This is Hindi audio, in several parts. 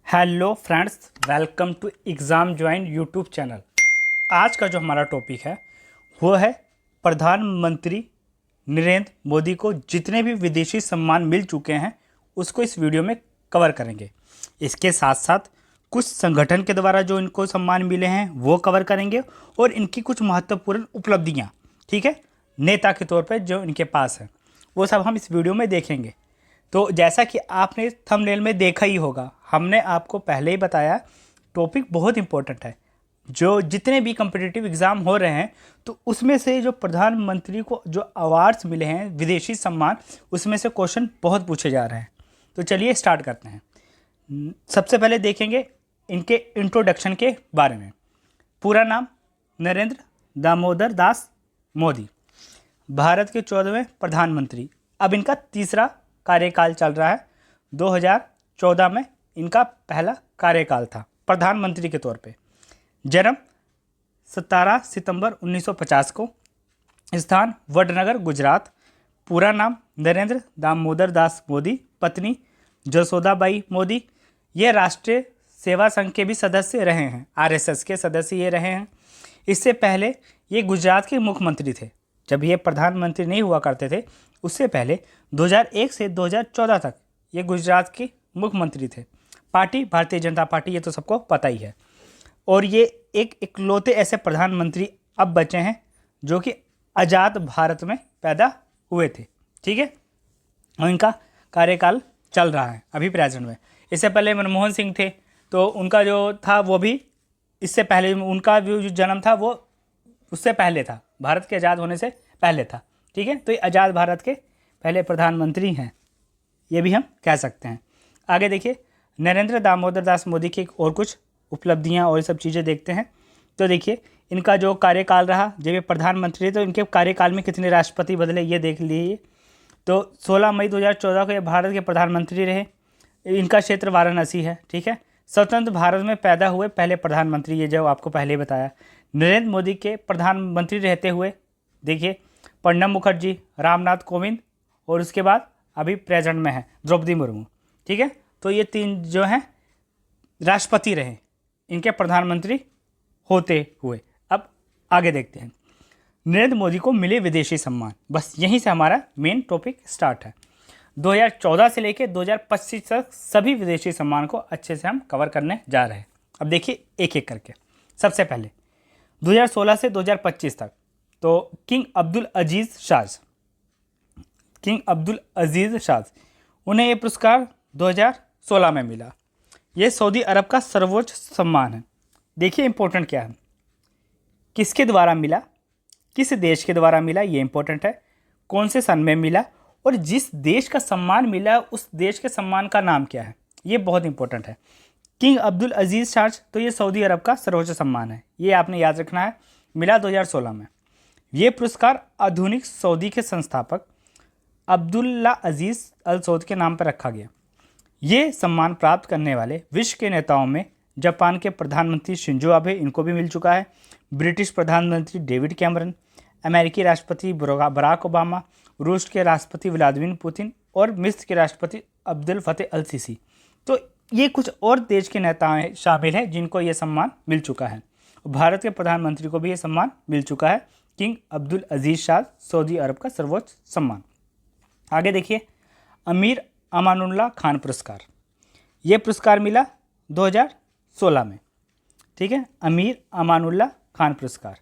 Hello friends, welcome to exam join YouTube channel. आज का जो हमारा टॉपिक है वो है प्रधानमंत्री नरेंद्र मोदी को जितने भी विदेशी सम्मान मिल चुके हैं उसको इस वीडियो में कवर करेंगे। इसके साथ साथ कुछ संगठन के द्वारा जो इनको सम्मान मिले हैं वो कवर करेंगे और इनकी कुछ महत्वपूर्ण उपलब्धियाँ, ठीक है, नेता के तौर पर जो इनके पास है वो सब हम इस वीडियो में देखेंगे। तो जैसा कि आपने थंबनेल में देखा ही होगा, हमने आपको पहले ही बताया टॉपिक बहुत इंपॉर्टेंट है। जो जितने भी कम्पिटिटिव एग्ज़ाम हो रहे हैं तो उसमें से जो प्रधानमंत्री को जो अवार्ड्स मिले हैं, विदेशी सम्मान, उसमें से क्वेश्चन बहुत पूछे जा रहे हैं। तो चलिए स्टार्ट करते हैं। सबसे पहले देखेंगे इनके इंट्रोडक्शन के बारे में। पूरा नाम नरेंद्र दामोदर दास मोदी, भारत के 14वें प्रधानमंत्री। अब इनका तीसरा कार्यकाल चल रहा है। 2014 में इनका पहला कार्यकाल था प्रधानमंत्री के तौर पे। जन्म 17 सितंबर 1950 को, स्थान वडनगर गुजरात। पूरा नाम नरेंद्र दामोदर दास मोदी, पत्नी जसोदाबाई मोदी। ये राष्ट्रीय सेवा संघ के भी सदस्य रहे हैं, आरएसएस के सदस्य ये रहे हैं। इससे पहले ये गुजरात के मुख्यमंत्री थे। जब ये प्रधानमंत्री नहीं हुआ करते थे उससे पहले 2001 से 2014 तक ये गुजरात के मुख्यमंत्री थे। पार्टी भारतीय जनता पार्टी, ये तो सबको पता ही है। और ये एक इकलौते ऐसे प्रधानमंत्री अब बचे हैं जो कि आज़ाद भारत में पैदा हुए थे, ठीक है। और इनका कार्यकाल चल रहा है अभी प्रेजेंट में। इससे पहले मनमोहन सिंह थे, तो उनका जो था वो भी इससे पहले, उनका जो जन्म था वो उससे पहले था, भारत के आज़ाद होने से पहले था, ठीक है। तो ये आज़ाद भारत के पहले प्रधानमंत्री हैं, ये भी हम कह सकते हैं। आगे देखिए, नरेंद्र दामोदर दास मोदी की और कुछ उपलब्धियां और सब चीज़ें देखते हैं। तो देखिए इनका जो कार्यकाल रहा, जब ये प्रधानमंत्री, तो इनके कार्यकाल में कितने राष्ट्रपति बदले ये देख लीजिए। तो 16 मई 2014 को ये भारत के प्रधानमंत्री रहे। इनका क्षेत्र वाराणसी है, ठीक है। स्वतंत्र भारत में पैदा हुए पहले प्रधानमंत्री, ये जो आपको पहले ही बताया। नरेंद्र मोदी के प्रधानमंत्री रहते हुए देखिए प्रणब मुखर्जी, रामनाथ कोविंद और उसके बाद अभी प्रेजेंट में है द्रौपदी मुर्मू, ठीक है। तो ये तीन जो हैं राष्ट्रपति रहे इनके प्रधानमंत्री होते हुए। अब आगे देखते हैं नरेंद्र मोदी को मिले विदेशी सम्मान। बस यहीं से हमारा मेन टॉपिक स्टार्ट है। 2014 से लेकर 2025 तक सभी विदेशी सम्मान को अच्छे से हम कवर करने जा रहे हैं। अब देखिए एक एक करके। सबसे पहले 2016 से 2025 तक तो किंग अब्दुल अजीज़ शाह, उन्हें ये पुरस्कार 2016 में मिला। ये सऊदी अरब का सर्वोच्च सम्मान है। देखिए इंपॉर्टेंट क्या है, किसके द्वारा मिला, किस देश के द्वारा मिला, ये इंपॉर्टेंट है। कौन से सन में मिला और जिस देश का सम्मान मिला उस देश के सम्मान का नाम क्या है, ये बहुत इंपॉर्टेंट है। किंग अब्दुल अजीज़ शाह, तो ये सऊदी अरब का सर्वोच्च सम्मान है, ये आपने याद रखना है। मिला 2016 में। ये पुरस्कार आधुनिक सऊदी के संस्थापक अब्दुल्ला अजीज़ अल सऊद के नाम पर रखा गया। ये सम्मान प्राप्त करने वाले विश्व के नेताओं में जापान के प्रधानमंत्री शिंजो आबे, इनको भी मिल चुका है। ब्रिटिश प्रधानमंत्री डेविड कैमरन, अमेरिकी राष्ट्रपति बराक ओबामा, रूस के राष्ट्रपति व्लादिमीर पुतिन और मिस्र के राष्ट्रपति अब्दुल फतेह अल सीसी। तो ये कुछ और देश के नेता शामिल हैं जिनको ये सम्मान मिल चुका है। भारत के प्रधानमंत्री को भी ये सम्मान मिल चुका है, किंग अब्दुल अजीज़ शाह, सऊदी अरब का सर्वोच्च सम्मान। आगे देखिए अमीर अमानुल्लाह खान पुरस्कार। ये पुरस्कार मिला 2016 में, ठीक है। अमीर अमानुल्लाह खान पुरस्कार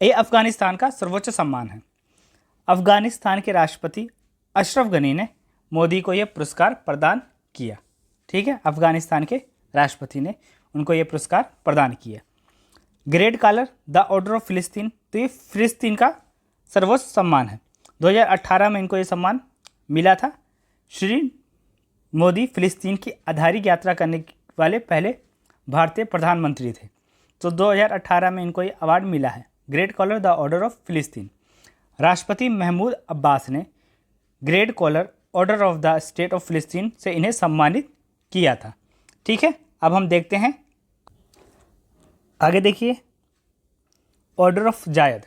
ये अफ़गानिस्तान का सर्वोच्च सम्मान है। अफ़गानिस्तान के राष्ट्रपति अशरफ गनी ने मोदी को यह पुरस्कार प्रदान किया, ठीक है। अफ़गानिस्तान के राष्ट्रपति ने उनको ये पुरस्कार प्रदान किया। Great collar the order of Palestine, तो ये फिलिस्तीन का सर्वोच्च सम्मान है। 2018 में इनको ये सम्मान मिला था। श्री मोदी फिलिस्तीन की आधिकारिक यात्रा करने वाले पहले भारतीय प्रधानमंत्री थे, तो 2018 में इनको ये अवार्ड मिला है, great collar the order of Palestine. राष्ट्रपति महमूद अब्बास ने great collar order of the state of Palestine से इन्हें सम्मानित किया था, ठीक है। अब हम देखते हैं आगे। देखिए ऑर्डर ऑफ जायद,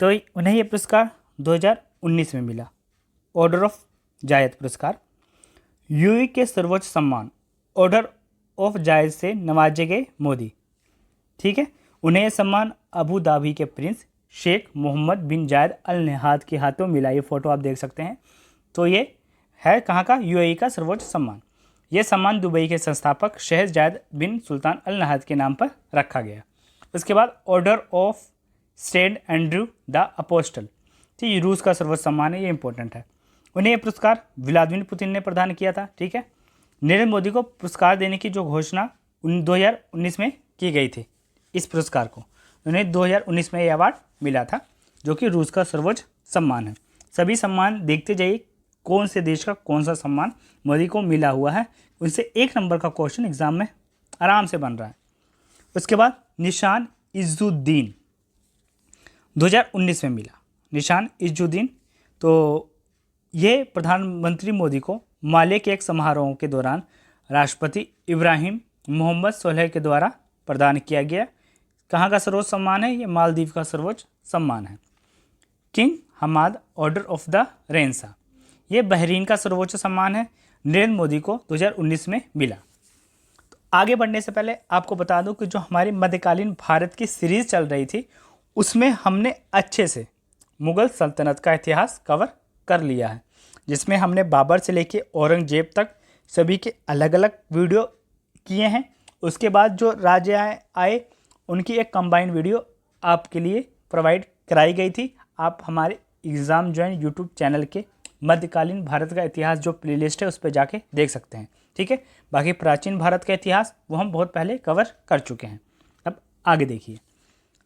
तो उन्हें यह पुरस्कार 2019 में मिला, ऑर्डर ऑफ जायद पुरस्कार। यूएई के सर्वोच्च सम्मान ऑर्डर ऑफ जायद से नवाजे गए मोदी। ठीक है, उन्हें यह सम्मान अबू धाबी के प्रिंस शेख मोहम्मद बिन जायद अल नहाद के हाथों मिला। ये फोटो आप देख सकते हैं। तो ये है कहाँ का? यूएई का सर्वोच्च सम्मान। यह सम्मान दुबई के संस्थापक शहर जायद बिन सुल्तान अल नहाद के नाम पर रखा गया। उसके बाद order of Saint Andrew the apostle, ठीक, ये रूस का सर्वोच्च सम्मान है, ये इंपॉर्टेंट है। उन्हें यह पुरस्कार व्लादिमीर पुतिन ने प्रदान किया था। ठीक है, नरेंद्र मोदी को पुरस्कार देने की जो घोषणा 2019 में की गई थी, इस पुरस्कार को उन्हें 2019 में यह अवार्ड मिला था, जो कि रूस का सर्वोच्च सम्मान है। सभी सम्मान देखते जाइए कौन से देश का कौन सा सम्मान मोदी को मिला हुआ है, उनसे 1 नंबर का क्वेश्चन एग्जाम में आराम से बन रहा है। उसके बाद निशान इज्जुद्दीन 2019 में मिला। निशान इज्जुद्दीन, तो ये प्रधानमंत्री मोदी को माले के एक समारोह के दौरान राष्ट्रपति इब्राहिम मोहम्मद सोलह के द्वारा प्रदान किया गया। कहाँ का सर्वोच्च सम्मान है? ये मालदीव का सर्वोच्च सम्मान है। King Hamad order of the Renaissance, ये बहरीन का सर्वोच्च सम्मान है, नरेंद्र मोदी को 2019 में मिला। तो आगे बढ़ने से पहले आपको बता दूं कि जो हमारी मध्यकालीन भारत की सीरीज़ चल रही थी, उसमें हमने अच्छे से मुग़ल सल्तनत का इतिहास कवर कर लिया है, जिसमें हमने बाबर से लेके औरंगजेब तक सभी के अलग अलग वीडियो किए हैं। उसके बाद जो राजे आए उनकी एक कंबाइंड वीडियो आपके लिए प्रोवाइड कराई गई थी। आप हमारे एग्ज़ाम जॉइन यूट्यूब चैनल के मध्यकालीन भारत का इतिहास जो प्लेलिस्ट है उस पर जाके देख सकते हैं। ठीक है, बाकी प्राचीन भारत का इतिहास वो हम बहुत पहले कवर कर चुके हैं। अब आगे देखिए,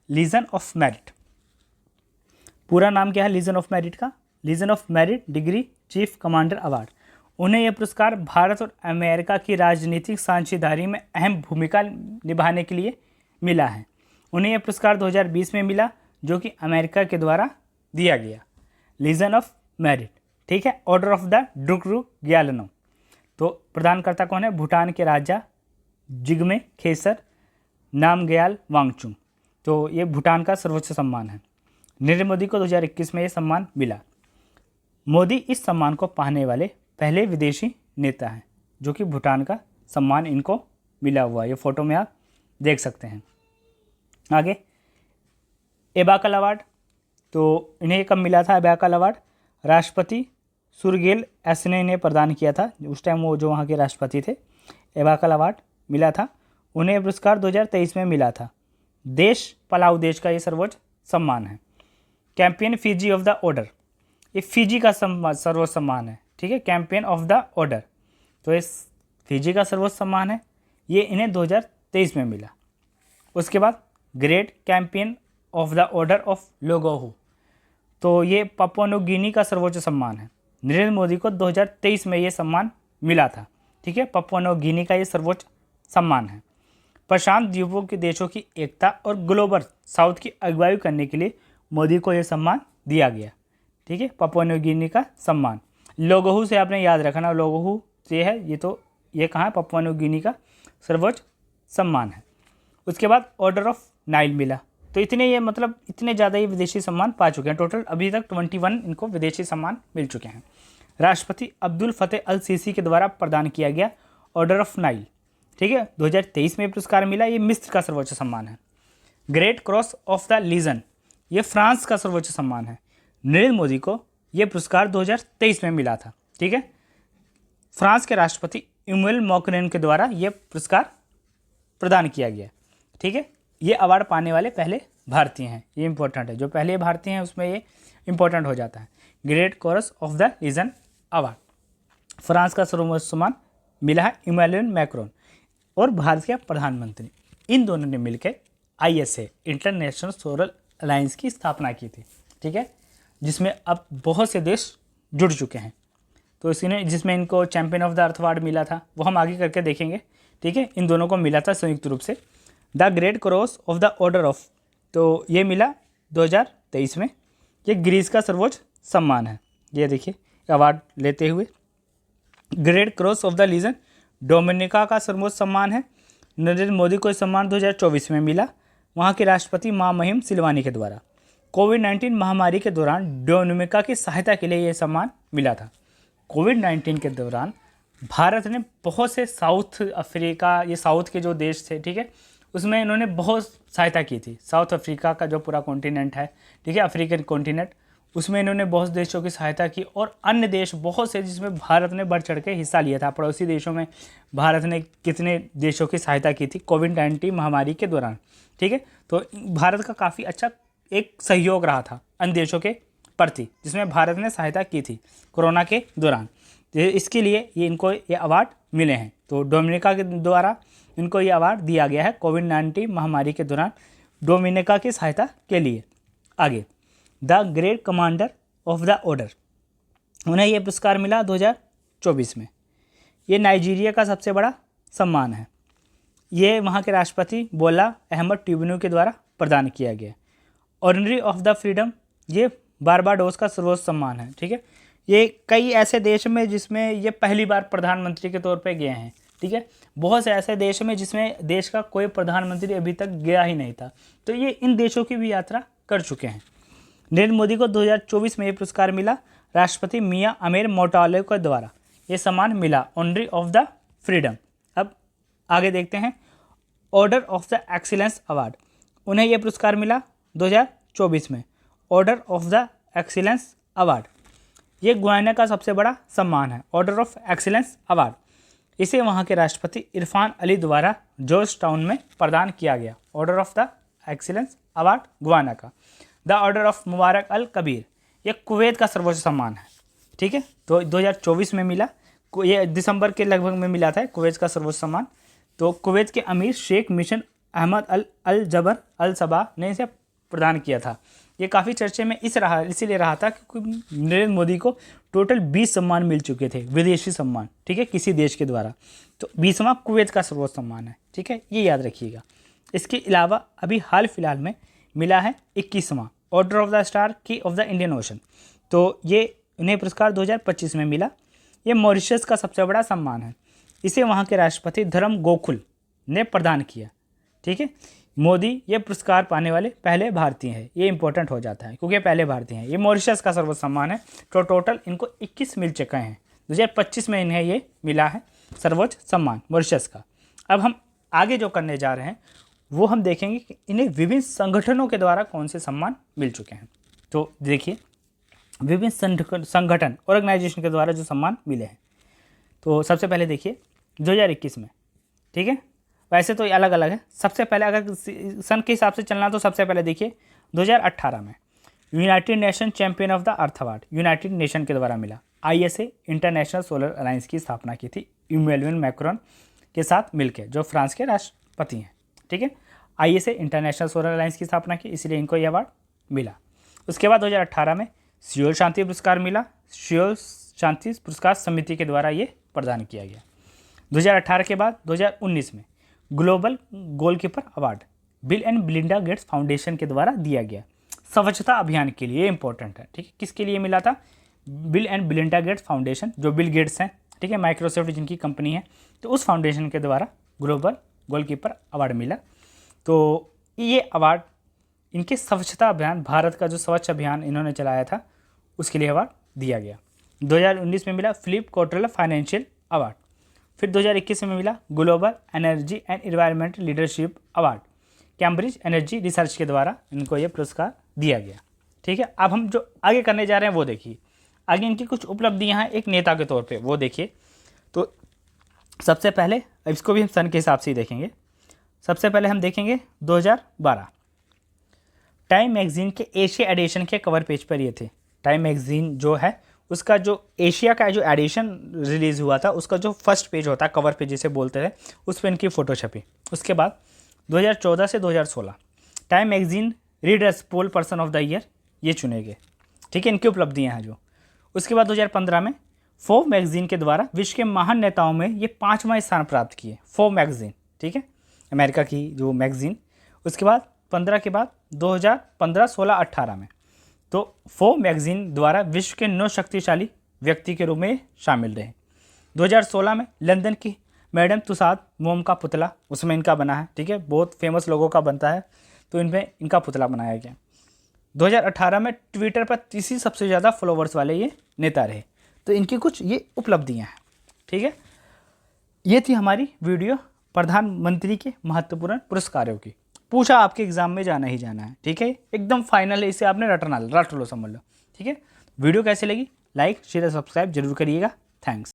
लीजन ऑफ मेरिट, पूरा नाम क्या है लीजन ऑफ मेरिट का? Legion of merit degree chief commander award. उन्हें यह पुरस्कार भारत और अमेरिका की राजनीतिक साझेदारी में अहम भूमिका निभाने के लिए मिला है। उन्हें यह पुरस्कार 2020 में मिला, जो कि अमेरिका के द्वारा दिया गया। लीजन ऑफ मेरिट, ठीक है। ऑर्डर ऑफ द ड्रुकरू ग्यालनो, तो प्रदानकर्ता कौन है? भूटान के राजा जिग्मे खेसर नामग्याल वांगचुक, तो ये भूटान का सर्वोच्च सम्मान है। नरेंद्र मोदी को 2021 में ये सम्मान मिला। मोदी इस सम्मान को पाने वाले पहले विदेशी नेता हैं, जो कि भूटान का सम्मान इनको मिला हुआ है। ये फोटो में आप देख सकते हैं। आगे एबाकल अवार्ड, तो इन्हें कब मिला था एबाकल अवार्ड? राष्ट्रपति सुरगेल एस ने इन्हें प्रदान किया था, उस टाइम वो जो वहाँ के राष्ट्रपति थे। एबाकल अवार्ड मिला था उन्हें। पुरस्कार 2023 में मिला था। देश पलाऊ देश का ये सर्वोच्च सम्मान है। Companion Fiji of the order, ये फिजी का सर्वोच्च सम्मान है। ठीक है, कैंपियन ऑफ द ऑर्डर, तो इस फिजी का सर्वोच्च सम्मान है, ये इन्हें 2023 में मिला। उसके बाद great companion of the order of Logohu, तो ये पापुआ न्यू गिनी का सर्वोच्च सम्मान है। नरेंद्र मोदी को 2023 में ये सम्मान मिला था। ठीक है, पापुआ न्यू गिनी का ये सर्वोच्च सम्मान है। प्रशांत द्वीपों के देशों की एकता और ग्लोबल साउथ की अगुवाई करने के लिए मोदी को ये सम्मान दिया गया। ठीक है, पापुआ न्यू गिनी का सम्मान। लोगोहू से आपने याद रखना, लोगोहू से है ये, तो ये कहाँ है? पापुआ न्यू गिनी का सर्वोच्च सम्मान है। उसके बाद ऑर्डर ऑफ नाइल मिला। तो इतने ये मतलब इतने ज़्यादा ये विदेशी सम्मान पा चुके हैं। टोटल अभी तक 21 इनको विदेशी सम्मान मिल चुके हैं। राष्ट्रपति अब्दुल फतेह अल सीसी के द्वारा प्रदान किया गया ऑर्डर ऑफ नाइल। ठीक है, 2023 में पुरस्कार मिला। ये मिस्र का सर्वोच्च सम्मान है। Great cross of the legion, ये फ्रांस का सर्वोच्च सम्मान है। नरेंद्र मोदी को यह पुरस्कार 2023 में मिला था। ठीक है, फ्रांस के राष्ट्रपति इमैनुएल मैक्रोन के द्वारा यह पुरस्कार प्रदान किया गया। ठीक है, ये अवार्ड पाने वाले पहले भारतीय हैं, ये इंपॉर्टेंट है। जो पहले भारतीय हैं उसमें ये इंपॉर्टेंट हो जाता है। Great cross of the legion award France का सर्वोच्च सम्मान मिला है इमैनुएल मैक्रोन और भारत के प्रधानमंत्री, इन दोनों ने मिलकर ISA इंटरनेशनल सोलर अलायंस की स्थापना की थी। ठीक है, जिसमें अब बहुत से देश जुड़ चुके हैं। तो इसीने जिसमें इनको champion of the earth award मिला था, वो हम आगे करके देखेंगे। ठीक है, इन दोनों को मिला था संयुक्त रूप से। The great cross of the order of, तो ये मिला 2023 में। ये ग्रीस का सर्वोच्च सम्मान है। ये देखिए अवार्ड लेते हुए। Great cross of the legion Dominica का सर्वोच्च सम्मान है। नरेंद्र मोदी को यह सम्मान 2024 में मिला, वहाँ के राष्ट्रपति महामहिम सिलवानी के द्वारा। कोविड-19 महामारी के दौरान डोमिनिका की सहायता के लिए यह सम्मान मिला था। कोविड-19 के दौरान भारत ने बहुत से साउथ अफ्रीका, ये साउथ के जो देश थे, ठीक है, उसमें इन्होंने बहुत सहायता की थी। साउथ अफ्रीका का जो पूरा कॉन्टिनेंट है, ठीक है, अफ्रीकन कॉन्टिनेंट, उसमें इन्होंने बहुत देशों की सहायता की, और अन्य देश बहुत से जिसमें भारत ने बढ़ चढ़ के हिस्सा लिया था। पड़ोसी देशों में भारत ने कितने देशों की सहायता की थी कोविड-19 महामारी के दौरान, ठीक है। तो भारत का काफ़ी अच्छा एक सहयोग रहा था अन्य देशों के प्रति, जिसमें भारत ने सहायता की थी कोरोना के दौरान। इसके लिए इनको ये अवार्ड मिले हैं। तो डोमिनिका के द्वारा इनको ये अवार्ड दिया गया है कोविड-19 महामारी के दौरान डोमिनिका की सहायता के लिए। आगे, the great commander of the order, उन्हें यह पुरस्कार मिला 2024 में। ये नाइजीरिया का सबसे बड़ा सम्मान है। ये वहाँ के राष्ट्रपति बोला अहमद टिनुबू के द्वारा प्रदान किया गया। ऑर्डनरी ऑफ द फ्रीडम, ये बारबाडोस का सर्वोच्च सम्मान है, ठीक है। ये कई ऐसे देश में जिसमें ये पहली बार प्रधानमंत्री के तौर पे गए हैं, ठीक है। बहुत से ऐसे देश में जिसमें देश का कोई प्रधानमंत्री अभी तक गया ही नहीं था, तो ये इन देशों की भी यात्रा कर चुके हैं। नरेंद्र मोदी को 2024 में ये पुरस्कार मिला राष्ट्रपति मियां अमीर मोटाले के द्वारा। ये सम्मान मिला ऑनरी ऑफ द फ्रीडम। अब आगे देखते हैं, order of the excellence award, उन्हें यह पुरस्कार मिला 2024 में। Order of the excellence award, ये गुयाना का सबसे बड़ा सम्मान है, ऑर्डर ऑफ एक्सीलेंस अवार्ड। इसे वहाँ के राष्ट्रपति इरफान अली द्वारा जॉर्ज टाउन में प्रदान किया गया। Order of the excellence award Guyana का। द ऑर्डर ऑफ मुबारक अल कबीर, ये कुवैत का सर्वोच्च सम्मान है, ठीक है। तो 2024 में मिला, ये दिसंबर के लगभग में मिला था कुवैत का सर्वोच्च सम्मान। तो कुवैत के अमीर शेख मिशन अहमद अल जबर अल सबा ने इसे प्रदान किया था। ये काफ़ी चर्चे में इसीलिए रहा था क्योंकि नरेंद्र मोदी को टोटल 20 सम्मान मिल चुके थे, विदेशी सम्मान, ठीक है, किसी देश के द्वारा। तो 20वां कुवैत का सर्वोच्च सम्मान है, ठीक है, ये याद रखिएगा। इसके अलावा अभी हाल फिलहाल में मिला है 21वां ऑर्डर ऑफ द स्टार की ऑफ द इंडियन ओशन। तो ये इन्हें पुरस्कार 2025 में मिला। ये मॉरिशस का सबसे बड़ा सम्मान है। इसे वहाँ के राष्ट्रपति धर्म गोकुल ने प्रदान किया, ठीक है। मोदी ये पुरस्कार पाने वाले पहले भारतीय हैं, ये इंपॉर्टेंट हो जाता है क्योंकि पहले भारतीय हैं। ये मॉरिशस का सर्वोच्च सम्मान है। तो टोटल इनको 21 मिल चुके हैं। 2025 में इन्हें ये मिला है सर्वोच्च सम्मान मॉरिशस का। अब हम आगे जो करने जा रहे हैं वो हम देखेंगे कि इन्हें विभिन्न संगठनों के द्वारा कौन से सम्मान मिल चुके हैं। तो देखिए, विभिन्न संगठन ऑर्गेनाइजेशन के द्वारा जो सम्मान मिले हैं। तो सबसे पहले देखिए 2021 में, ठीक है, वैसे तो ये अलग अलग है। सबसे पहले अगर सन के हिसाब से चलना तो सबसे पहले देखिए 2018 में United nation champion of the earth award United nation के द्वारा मिला। ISA इंटरनेशनल सोलर अलायंस की स्थापना की थी इमैनुअल मैक्रोन के साथ मिलकर, जो फ्रांस के राष्ट्रपति हैं, ठीक है। ISA इंटरनेशनल सोलर अलायंस की स्थापना की, इसलिए इनको ये अवार्ड मिला। उसके बाद 2018 में सियोल शांति पुरस्कार मिला। सियोल शांति पुरस्कार समिति के द्वारा ये प्रदान किया गया। 2018 के बाद 2019 में global goalkeeper award bill and Melinda Gates foundation के द्वारा दिया गया स्वच्छता अभियान के लिए। इंपॉर्टेंट है, ठीक है। किसके लिए मिला था? Bill and Melinda Gates foundation, जो बिल गेट्स हैं, ठीक है, माइक्रोसॉफ्ट जिनकी कंपनी है, तो उस फाउंडेशन के द्वारा ग्लोबल गोलकीपर अवार्ड मिला। तो ये अवार्ड इनके स्वच्छता अभियान, भारत का जो स्वच्छ अभियान इन्होंने चलाया था, उसके लिए अवार्ड दिया गया। 2019 में मिला फिलिप कोटरल फाइनेंशियल अवार्ड। फिर 2021 में मिला global energy and environment leadership award Cambridge energy research के द्वारा इनको ये पुरस्कार दिया गया, ठीक है। अब हम जो आगे करने जा रहे हैं वो देखिए, आगे इनकी कुछ उपलब्धियां हैं एक नेता के तौर पे, वो देखिए। तो सबसे पहले इसको भी हम सन के हिसाब से ही देखेंगे। सबसे पहले हम देखेंगे 2012 टाइम मैगजीन के एशिया एडिशन के कवर पेज पर ये थे। टाइम मैगजीन जो है उसका जो एशिया का जो एडिशन रिलीज़ हुआ था, उसका जो फर्स्ट पेज होता है, कवर पेज जिसे बोलते थे, उस पर इनकी फ़ोटो छपी। उसके बाद 2014 से 2016 Time magazine readers poll person of the year ये चुने गए, ठीक है, इनकी उपलब्धियाँ हैं जो। उसके बाद 2015 में फोर्ब्स मैगजीन के द्वारा विश्व के महान नेताओं में ये 5वां स्थान प्राप्त किए, फोर्ब्स मैगजीन, ठीक है, अमेरिका की जो मैगजीन। उसके बाद 15 के बाद 2015, 16, 18 में तो फोर्ब्स मैगजीन द्वारा विश्व के 9 शक्तिशाली व्यक्ति के रूप में शामिल रहे। 2016 में लंदन की मैडम तुसाद मोम का पुतला उसमें इनका बना है, ठीक है, बहुत फेमस लोगों का बनता है, तो इनमें इनका पुतला बनाया गया। 2018 में ट्विटर पर तीसरी सबसे ज़्यादा फॉलोवर्स वाले ये नेता रहे। तो इनकी कुछ ये उपलब्धियाँ हैं, ठीक है। ये थी हमारी वीडियो प्रधानमंत्री के महत्वपूर्ण पुरस्कारों की। पूछा आपके एग्जाम में जाना ही जाना है, ठीक है, एकदम फाइनल है, इसे आपने रट लो समझ लो, ठीक है। वीडियो कैसी लगी, लाइक शेयर सब्सक्राइब जरूर करिएगा। थैंक्स।